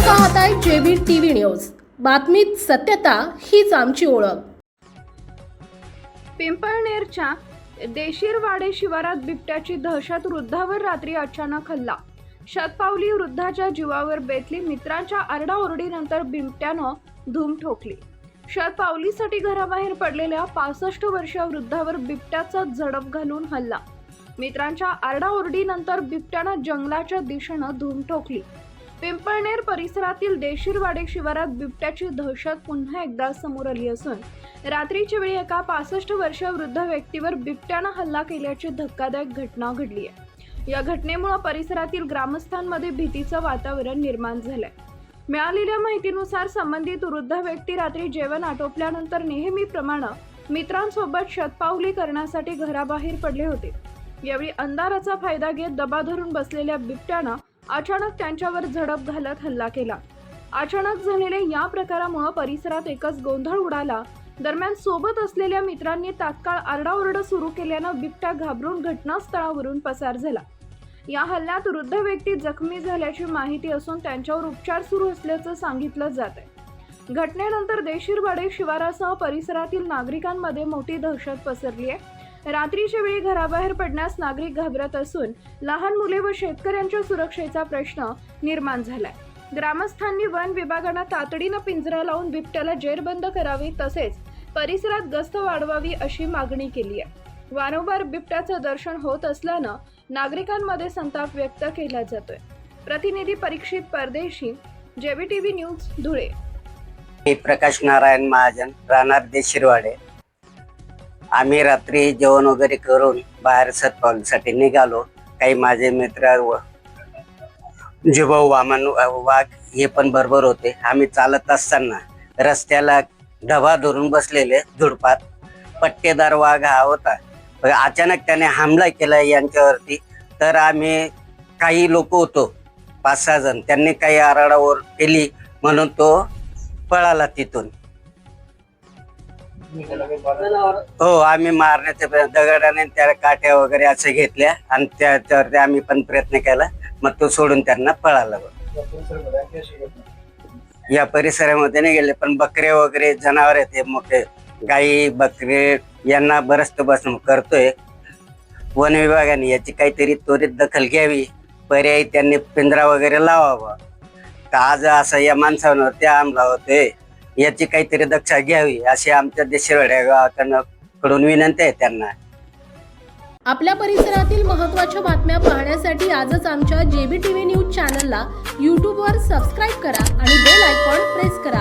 पाहताय JB TV news. बातमीत सत्यता हीच आमची ओळख। पिंपळनेरच्या देशीरवाडे शिवारात बिबट्याची दहशत। वृद्धावर रात्री अचानक हल्ला। शतपावली वृद्धाच्या जीवावर बेतली। मित्रांच्या आरडाओरडीनंतर बिबट्यानं धूम ठोकली। शतपावलीसाठी घराबाहेर पडलेल्या 65 वर्षीय वृद्धावर बिबट्याचा झडप घालून हल्ला। मित्रांच्या आरडाओरडीनंतर बिबट्यानं जंगलाच्या दिशेनं धूम ठोकली। पिंपळनेर परिसरातील देशीरवाडे शिवारात बिबट्याची दहशत पुन्हा एकदा समोर आली असून रात्रीच्या वेळी एका 65 वर्षीय वृद्ध व्यक्तीवर बिबट्यानं हल्ला केल्याची धक्कादायक घटना घडली आहे। या घटनेमुळे परिसरातील ग्रामस्थांमध्ये भीतीचं वातावरण निर्माण झालंय। मिळालेल्या माहितीनुसार संबंधित वृद्ध व्यक्ती रात्री जेवण आटोपल्यानंतर नेहमीप्रमाणे मित्रांसोबत शतपावली करण्यासाठी घराबाहेर पडले होते। यावेळी अंधाराचा फायदा घेत दबा धरून बसलेल्या बिबट्यानं अचानक त्यांच्यावर झडप घालत हल्ला केला। अचानक झालेल्या या प्रकारामुळे परिसरात एकच गोंधळ उडाला। दरम्यान सोबत असलेल्या मित्रांनी तात्काळ आरडाओरडा सुरू केल्यानं बिबट्या घाबरून घटनास्थळावरून पसार झाला। या हल्ल्यात वृद्ध व्यक्ती जखमी झाल्याची माहिती असून त्यांच्यावर उपचार सुरू असल्याचं सांगितलं जात आहे। घटनेनंतर देशीरवाडे शिवारासह परिसरातील नागरिकांमध्ये मोठी दहशत पसरली आहे। रात्रीच्या वेळी घराबाहेर पडण्यास नागरिक घाबरत असून लहान मुले व शेतकऱ्यांच्या सुरक्षेचा प्रश्न निर्माण झालाय। ग्रामस्थांनी वन विभागाला तातडीनं पिंजरा लावून बिबट्याला जेरबंद करावे तसेच परिसरात गस्त वाढवावी अशी मागणी केली आहे। वारंवार बिबट्याचं दर्शन होत असल्यानं नागरिकांमध्ये संताप व्यक्त केला जातोय। प्रतिनिधी परीक्षित परदेशी, JB TV news, Dhule. Prakash Narayan Mahajan, राहणार देशीरवाडे। आम्ही रात्री जेवण वगैरे करून बाहेर शतपावलीसाठी निघालो। काही माझे मित्र जिभाऊ वामन वाघ हे पण बरोबर होते। आम्ही चालत असताना रस्त्याला ढबा धरून बसलेले झुडपात पट्टेदार वाघ हा होता। अचानक त्याने हमला केला यांच्यावरती। तर आम्ही काही लोक होतो 5-6 जण, त्यांनी काही आरडाओरड केली म्हणून तो पळाला तिथून। हो, आम्ही मारण्याच्या दगडाने त्या काठ्या वगैरे असे घेतल्या आणि त्याच्यावरती आम्ही पण प्रयत्न केला, मग तो सोडून त्यांना पळाला। या परिसरामध्ये नाही गेले, पण बकरे वगैरे जनावर येते मोठे गाई बकरे यांना बरंच बसणूक करतोय। वन विभागाने याची काहीतरी त्वरित दखल घ्यावी, पर्यायी त्यांनी पिंजरा वगैरे लावावा। तर आज असं या माणसांवरती हमला होतोय, याची काहीतरी दक्षता घ्यावी अशी आमच्या देशीरवाडे गावाकडून विनंती आहे त्यांना। आपल्या परिसरातील महत्त्वाच्या बातम्या पाहण्यासाठी आजच आमच्या जेबी टीव्ही न्यूज चॅनलला YouTube वर सबस्क्राईब करा आणि बेल आयकॉन प्रेस करा।